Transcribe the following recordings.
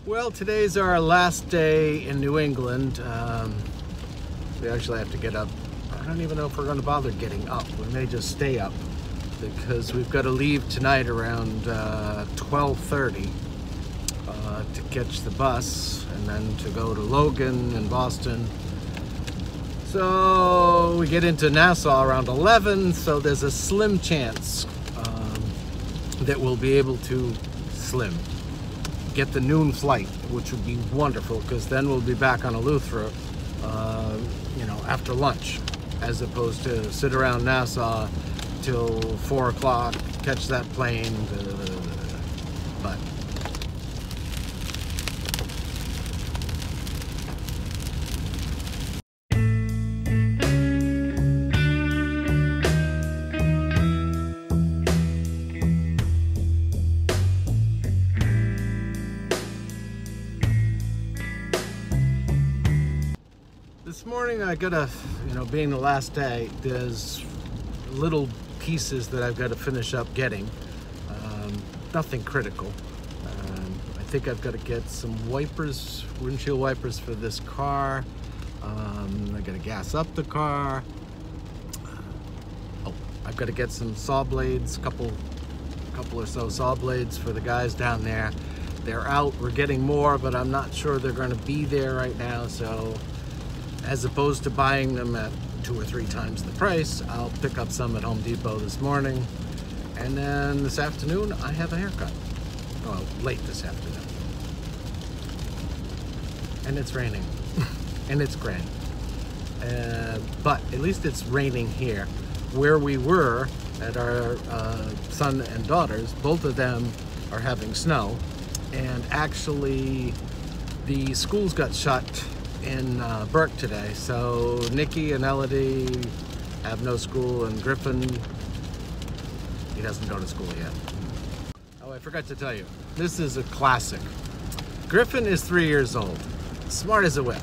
Well, today's our last day in New England. We actually have to get up. I don't even know if we're going to bother getting up. We may just stay up because we've got to leave tonight around 12:30 to catch the bus and then to go to Logan and Boston. So we get into Nassau around 11, so there's a slim chance that we'll be able to get the noon flight, which would be wonderful because then we'll be back on Eleuthera, you know, after lunch, as opposed to sit around Nassau till 4 o'clock, catch that plane. But this morning I gotta, you know, being the last day, there's little pieces that I've got to finish up getting. Nothing critical. I think I've got to get some wipers, windshield wipers for this car. I got to gas up the car. I've got to get some saw blades, couple or so saw blades for the guys down there. They're out. We're getting more, but I'm not sure they're going to be there right now. So as opposed to buying them at 2 or 3 times the price, I'll pick up some at Home Depot this morning. And then this afternoon, I have a haircut. Well, late this afternoon. And it's raining. And it's grand. But at least it's raining here. Where we were at our son and daughters, both of them are having snow. And actually, the schools got shut in Burke today, so Nikki and Elodie have no school, and Griffin, he doesn't go to school yet. Oh, I forgot to tell you, this is a classic. Griffin is 3 years old, smart as a whip.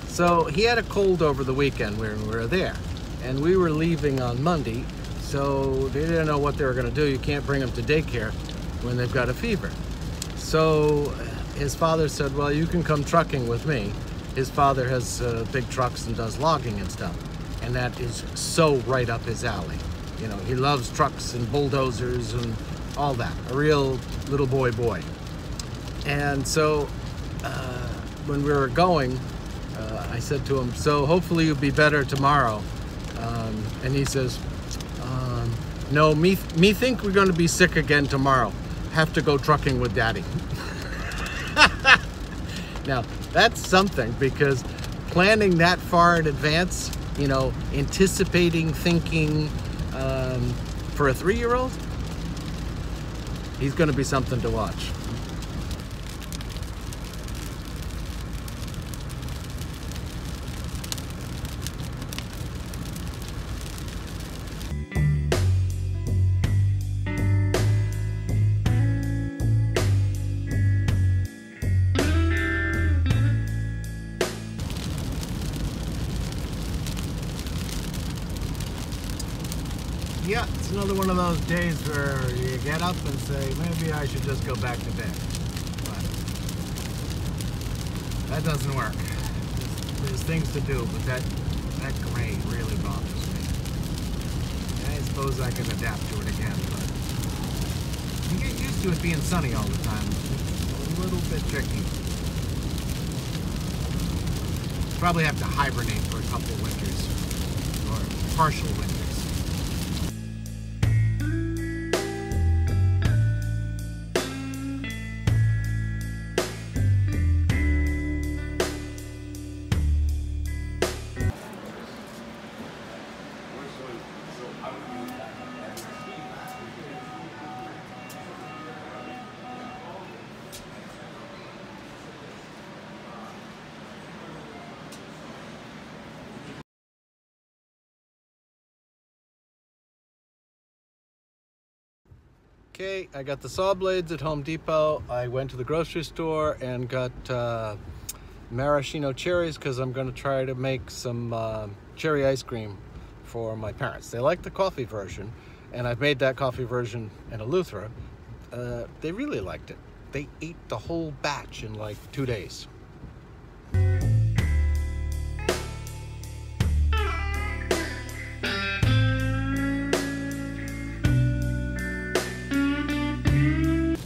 So he had a cold over the weekend when we were there, and we were leaving on Monday, so they didn't know what they were going to do. You can't bring them to daycare when they've got a fever. So his father said, well, you can come trucking with me. His father has big trucks and does logging and stuff, and that is so right up his alley. You know, he loves trucks and bulldozers and all that. A real little boy. And so when we were going, I said to him, so hopefully you'll be better tomorrow. And he says, no, me think we're going to be sick again tomorrow. Have to go trucking with Daddy. Now, that's something, because planning that far in advance, you know, anticipating, thinking, for a 3-year-old, he's going to be something to watch. Yeah, it's another one of those days where you get up and say, maybe I should just go back to bed. But that doesn't work. There's things to do, but that gray really bothers me. I suppose I can adapt to it again, but you get used to it being sunny all the time. It's a little bit tricky. Probably have to hibernate for a couple winters, or partial winters. Okay, I got the saw blades at Home Depot. I went to the grocery store and got maraschino cherries because I'm going to try to make some cherry ice cream for my parents. They like the coffee version, and I've made that coffee version in Eleuthera. They really liked it. they ate the whole batch in like 2 days.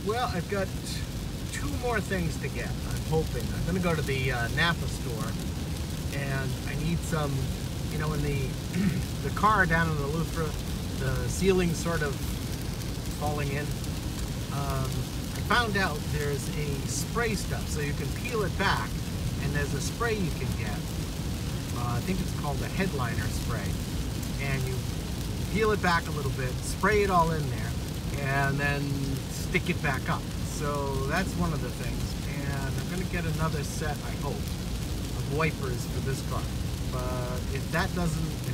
Well, I've got 2 more things to get, I'm hoping. I'm gonna go to the Napa store, and I need some, you know, in the car down in the Lustra, the ceiling's sort of falling in. I found out there's a spray stuff, so you can peel it back, and there's a spray you can get. I think it's called a headliner spray, and you peel it back a little bit, spray it all in there, and then stick it back up. So that's one of the things, and I'm going to get another set, I hope, of wipers for this car. But if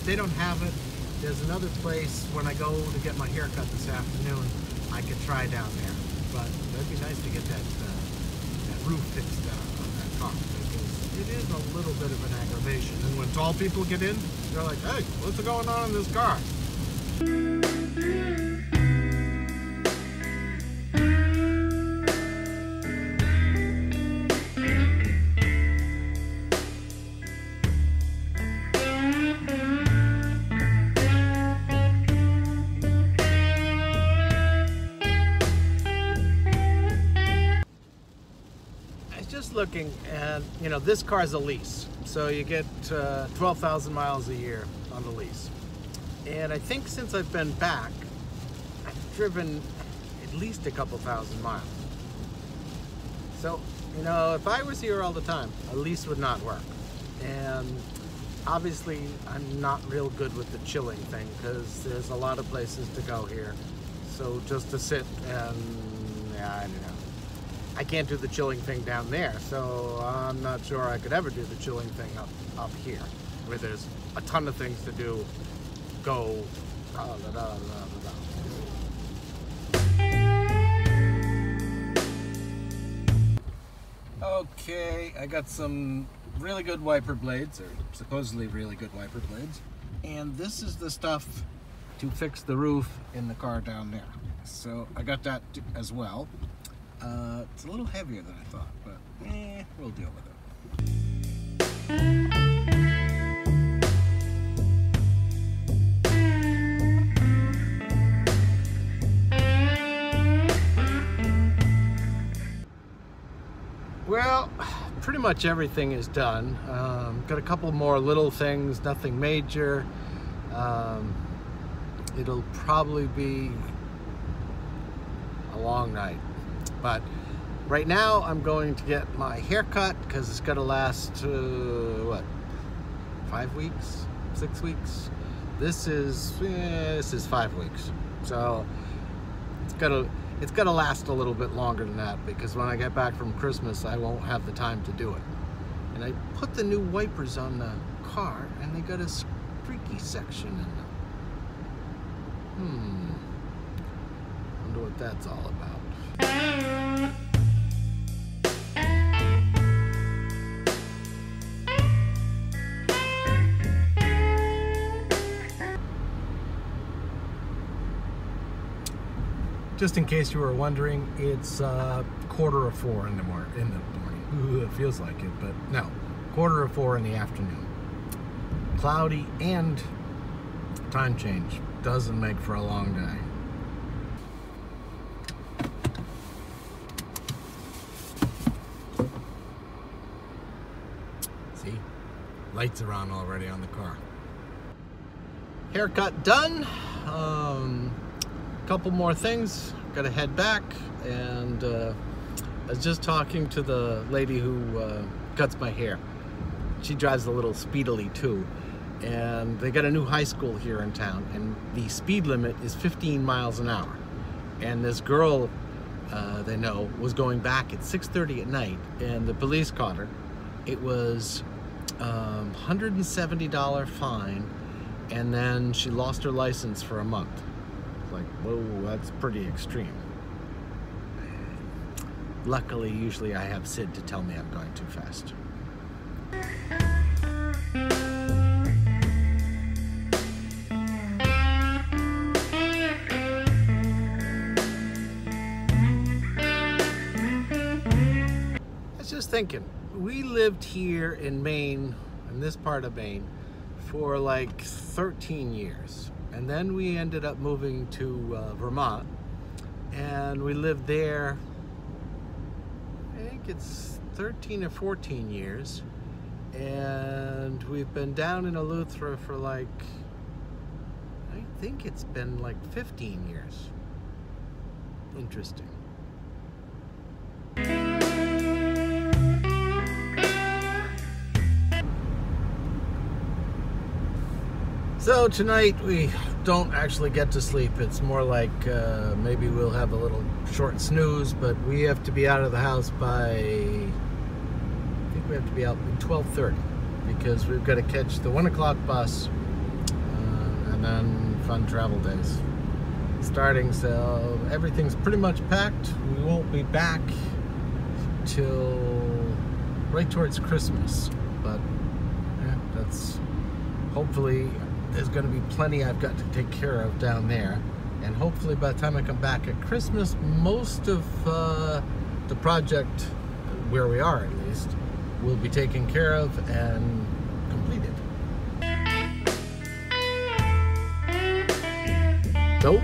they don't have it, there's another place when I go to get my haircut this afternoon, I could try down there. But that'd be nice to get that roof fixed on that car, because it is a little bit of an aggravation. And when tall people get in, they're like, hey, what's going on in this car? Looking, and you know, this car's a lease, so you get 12,000 miles a year on the lease. And I think since I've been back, I've driven at least a couple thousand miles. So, you know, if I was here all the time, a lease would not work. And obviously, I'm not real good with the chilling thing, because there's a lot of places to go here. So just to sit and, yeah, I don't know. I can't do the chilling thing down there, so I'm not sure I could ever do the chilling thing up here, where there's a ton of things to do. Go, Okay, I got some really good wiper blades, or supposedly really good wiper blades, and this is the stuff to fix the roof in the car down there. So I got that as well. It's a little heavier than I thought, but we'll deal with it. Well, pretty much everything is done. Got a couple more little things, nothing major. It'll probably be a long night. But right now I'm going to get my hair cut, because it's going to last, what, 5 weeks, 6 weeks? This is 5 weeks. So it's gonna last a little bit longer than that, because when I get back from Christmas, I won't have the time to do it. And I put the new wipers on the car, and they got a streaky section in them. Wonder what that's all about. Just in case you were wondering, it's 3:45 in the morning. Ooh, it feels like it, but no, 3:45 in the afternoon. Cloudy and time change doesn't make for a long day. See, lights are on already on the car. Haircut done. Couple more things, gotta head back, and I was just talking to the lady who cuts my hair. She drives a little speedily too, and they got a new high school here in town, and the speed limit is 15 miles an hour. And this girl they know was going back at 6:30 at night, and the police caught her. It was $170 fine, and then she lost her license for a month. Like, whoa, that's pretty extreme. Luckily, usually I have Sid to tell me I'm going too fast. thinking, we lived here in Maine, in this part of Maine, for like 13 years. And then we ended up moving to Vermont, and we lived there, I think it's 13 or 14 years. And we've been down in Eleuthera for like, I think it's been like 15 years. Interesting. So tonight we don't actually get to sleep. It's more like maybe we'll have a little short snooze, but we have to be out of the house by, I think we have to be out at 12:30 because we've got to catch the 1 o'clock bus and then fun travel days starting. So everything's pretty much packed. We won't be back till right towards Christmas, but yeah, that's hopefully. There's going to be plenty I've got to take care of down there, and hopefully by the time I come back at Christmas, most of the project, where we are at least, will be taken care of and completed. So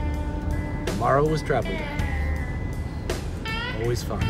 tomorrow was travel day. Always fun.